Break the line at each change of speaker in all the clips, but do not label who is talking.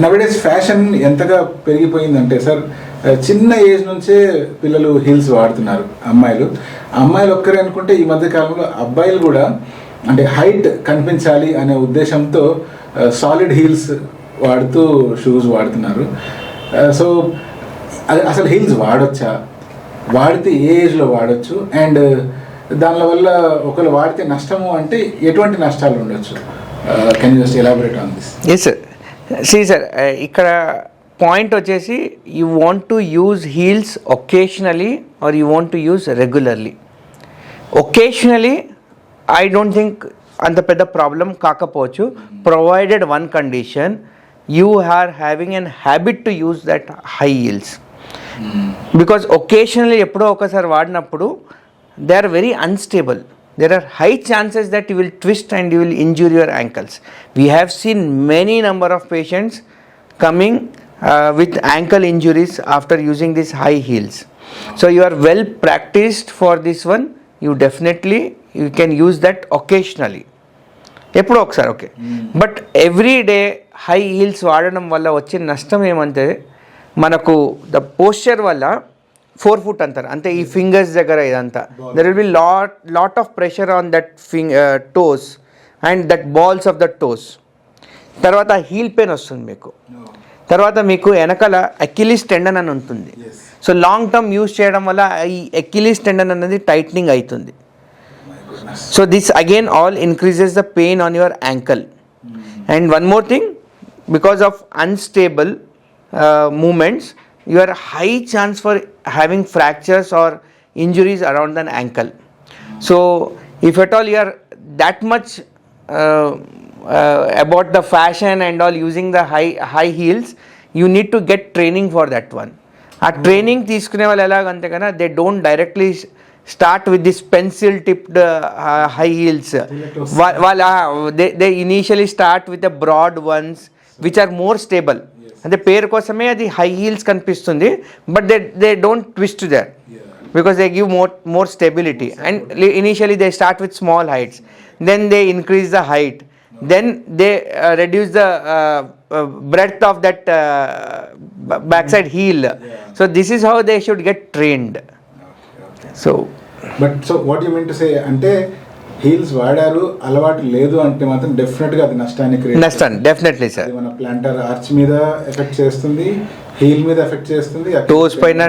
నవడేస్ fashion ఎంతగా పెరిగిపోయిందంటే sir, చిన్న age నుంచే పిల్లలు హీల్స్ వాడుతున్నారు. అమ్మాయిలు ఒక్కరే అనుకుంటే ఈ మధ్య కాలంలో అబ్బాయిలు కూడా అంటే హైట్ కనిపించాలి అనే ఉద్దేశంతో సాలిడ్ హీల్స్ వాడుతూ షూస్ వాడుతున్నారు. సో అసలు హీల్స్ వాడొచ్చా, వాడితే ఏ ఏజ్లో వాడచ్చు, అండ్ దానివల్ల ఒకవేళ వాడితే నష్టము అంటే ఎటువంటి నష్టాలు ఉండొచ్చు? Can you just elaborate on this?
Yes sir. See sir, ఇక్కడ పాయింట్ వచ్చేసి you want to use heels occasionally or you want to use regularly. Occasionally I don't think అంత పెద్ద ప్రాబ్లం కాకపోవచ్చు, provided one condition, you are having an habit to use that high heels. Because occasionally ఎప్పుడో ఒకసారి వాడినప్పుడు they are very unstable. There are high chances that you will twist and you will injure your ankles. We have seen many number of patients coming with ankle injuries after using these high heels. So you are well practiced for this one. You can use that occasionally. ఎప్పుడో ఒకసారి okay. But every day high heels వాడడం వల్ల వచ్చే నష్టం ఏమంటే మనకు the posture వల్ల 4 foot అంటారు అంటే ఈ ఫింగర్స్ దగ్గర ఇదంతా there will be lot of pressure on that toes and that balls of the toes. తర్వాత హీల్ పెయిన్ వస్తుంది మీకు. తర్వాత మీకు వెనకాల అకిలీస్ టెండన్ అని ఉంటుంది. సో లాంగ్ టర్మ్ యూజ్ చేయడం వల్ల ఈ అకిలీస్ టెండన్ అనేది టైట్నింగ్ అవుతుంది. So this again all increases the pain on your ankle. And one more thing, because of unstable movements you are high chance for having fractures or injuries around an ankle. So if at all you are that much about the fashion and all using the high heels, you need to get training for that one. A training తీసుకునే వాళ్ళు ఎలాగంటే కన్నా they don't directly start with this pencil tipped high heels. They initially start with the broad ones which are more stable. అంటే పేరు కోసమే అది high heels కనిపిస్తుంది, but they don't twist there because they give more stability. And initially they start with small heights, then they increase the height, then they reduce the breadth of that backside heel. So this is how they should get trained. So
what you mean to say అంటే heels వాడారు, అలవాటు లేదు అంటే మాత్రం డెఫినెట్గా అది నష్టాన్ని
definitely sir.
మన ప్లాంటర్ ఆర్చ్ మీద ఎఫెక్ట్ చేస్తుంది, హీల్ మీద ఎఫెక్ట్ చేస్తుంది,
టోస్ పైన,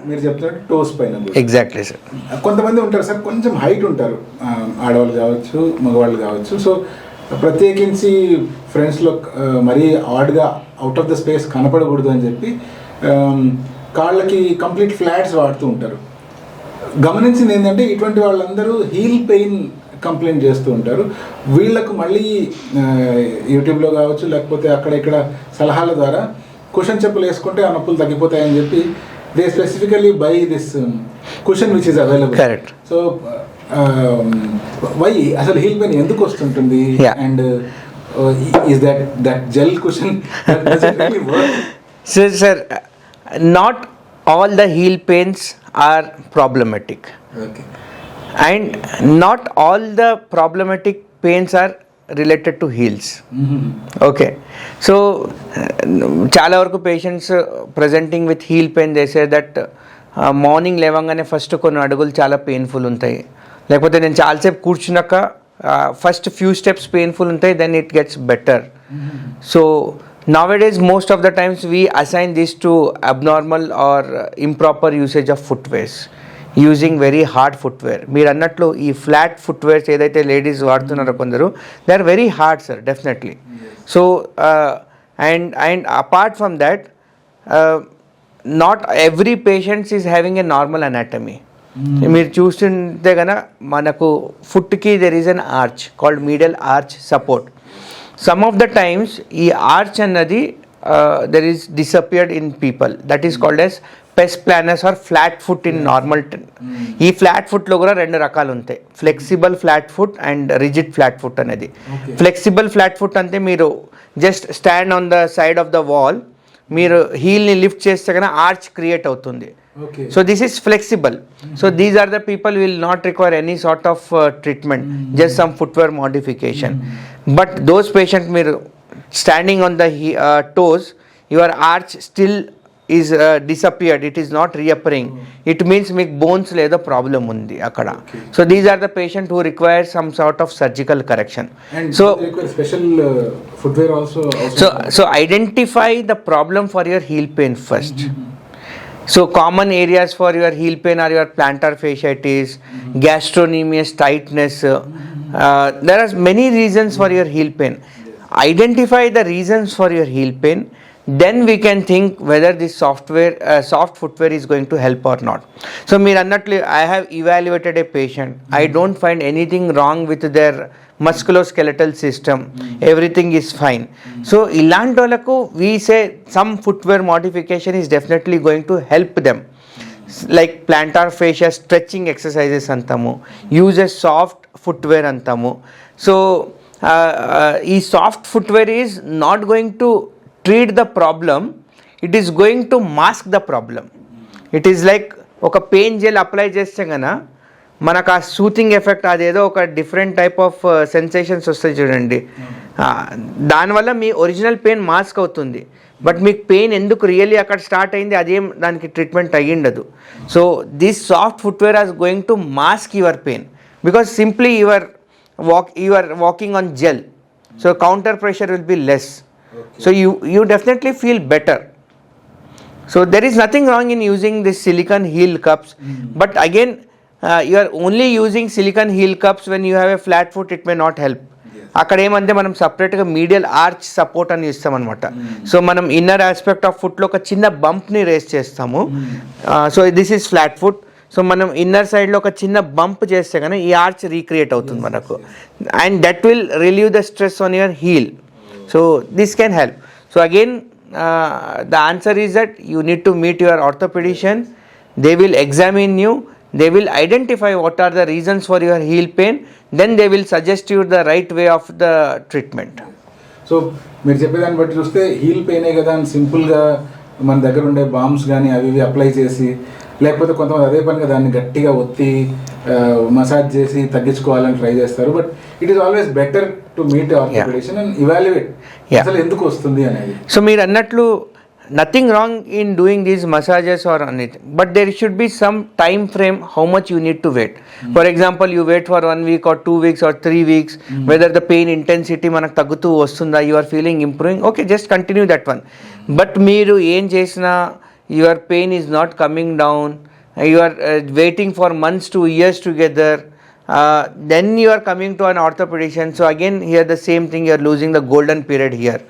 మీరు చెప్తున్నట్టు టోస్ పైన.
Exactly sir.
కొంతమంది ఉంటారు సార్ కొంచెం హైట్ ఉంటారు, ఆడవాళ్ళు కావచ్చు మగవాళ్ళు కావచ్చు. సో ప్రత్యేకించి ఫ్రెండ్స్లో మరీ ఆడ్గా అవుట్ ఆఫ్ ద స్పేస్ కనపడకూడదు అని చెప్పి కాళ్ళకి కంప్లీట్ ఫ్లాట్స్ వాడుతూ ఉంటారు. గమనించింది ఏంటంటే ఇటువంటి వాళ్ళందరూ హీల్ పెయిన్ కంప్లైంట్ చేస్తూ ఉంటారు. వీళ్ళకు మళ్ళీ యూట్యూబ్లో కావచ్చు లేకపోతే అక్కడ ఇక్కడ సలహాల ద్వారా కుషన్ చెప్పులు వేసుకుంటే ఆ నొప్పులు తగ్గిపోతాయని చెప్పి they specifically by this cushion which is available.
Correct.
So why అసలు హీల్ పెయిన్ ఎందుకు వస్తుంటుంది, and is that gel cushion
sir? Not all the heel pains are problematic.
Okay.
And not all the problematic pains are related to heels. Okay. So చాలా వరకు patients presenting with heel pain they say that morning లేవంగానే first కొన్ని అడుగులు చాలా painful ఉంటాయి, లేకపోతే నేను చాలాసేపు కూర్చున్నాక ఫస్ట్ ఫ్యూ స్టెప్స్ పెయిన్ఫుల్ ఉంటాయి, then it gets better. So nowadays most of the times we assign this to abnormal or improper usage of footwears, using very hard footwear. మీరు అన్నట్లు ఈ ఫ్లాట్ ఫుట్వేర్స్ ఏదైతే లేడీస్ వాడుతున్నారో కొందరు, they are very hard sir, definitely. So and apart from that not every patients is having a normal anatomy. మీరు చూస్తుంటే కనుక మనకు ఫుట్కి there is an arch called medial arch support. Some of the times ఈ arch అన్నది there is disappeared in people, that is called as pes planus or flat foot in normal. ఈ flat ఫుట్లో కూడా 2 రకాలు ఉంటాయి, flexible flat foot and rigid flat foot అనేది. Flexible flat foot అంటే మీరు just stand on the side of the wall, మీరు హీల్ని lift చేస్తే కన్నా ఆర్చ్ క్రియేట్ అవుతుంది. So this is flexible. So these are the people will not require any sort of treatment, just some footwear modification. But those patients మీరు standing on the toes, your arch still is disappeared, it is not reappearing, it means మీకు bones లేదో problem ఉంది అక్కడ. So these are the patient who require some sort of surgical correction. So
special footwear also.
So identify the problem for your heel pain first. So common areas for your heel pain are your plantar fasciitis, gastrocnemius tightness. There are many reasons for your heel pain. Identify the reasons for your heel pain, then we can think whether this soft footwear is going to help or not. So meer annatlu I have evaluated a patient, I don't find anything wrong with their musculoskeletal system, everything is fine. So ilantolaku we say some footwear modification is definitely going to help them, like plantar fascia stretching exercises antamu, use a soft footwear antamu. So ఈ soft footwear is not going to treat the problem, it is going to mask the problem. It is like ఒక pain gel apply చేస్తే కన్నా మనకు ఆ soothing effect అదేదో ఒక different type of sensations వస్తాయి చూడండి, దానివల్ల మీ ఒరిజినల్ పెయిన్ మాస్క్ అవుతుంది. బట్ మీకు పెయిన్ ఎందుకు రియల్లీ అక్కడ స్టార్ట్ అయింది అదేం దానికి ట్రీట్మెంట్ అయ్యిండదు. So this soft footwear are going to mask your pain because simply you are walking on gel, so counter pressure will be less. So you definitely feel better. So there is nothing wrong in using this silicone heel cups, but again you are only using silicone heel cups when you have a flat foot, it may not help. అక్కడ ఏమంటే మనం సపరేట్గా medial arch support అని ఇస్తాం అనమాట. So మనం inner aspect of ఫుట్లో ఒక చిన్న బంప్ని రేస్ చేస్తాము. So this is flat foot. So మనం ఇన్నర్ సైడ్లో ఒక చిన్న బంప్ చేస్తే కానీ ఈ ఆర్చ్ రీక్రియేట్ అవుతుంది మనకు, and that will relieve the stress on your heel. So this can help. So again the answer is that you need to meet your orthopaedician. They will examine you, they will identify what are the reasons for your heel pain, then they will suggest you the right way of the treatment.
So మీరు చెప్పేదాన్ని బట్టి చూస్తే heal పెయినే కదా అని సింపుల్గా మన దగ్గర ఉండే బామ్స్ కానీ అవి ఇవి అప్లై చేసి, లేకపోతే కొంతమంది అదే పనిగా దాన్ని గట్టిగా ఒత్తి మసాజ్ చేసి తగ్గించుకోవాలని ట్రై చేస్తారు. But it is always better to meet orthopaedician and evaluate అసలు ఎందుకు వస్తుంది అనేది.
సో మీరు అన్నట్లు nothing wrong in doing these massages or anything, but there should be some time frame how much you need to wait. For example, you wait for 1 week or 2 weeks or 3 weeks, whether the pain intensity manaku taggutu vastunda, you are feeling improving, okay, just continue that one. But meeru em chesina your pain is not coming down, you are waiting for months to years together, then you are coming to an orthopedician. So again here the same thing, you are losing the golden period here.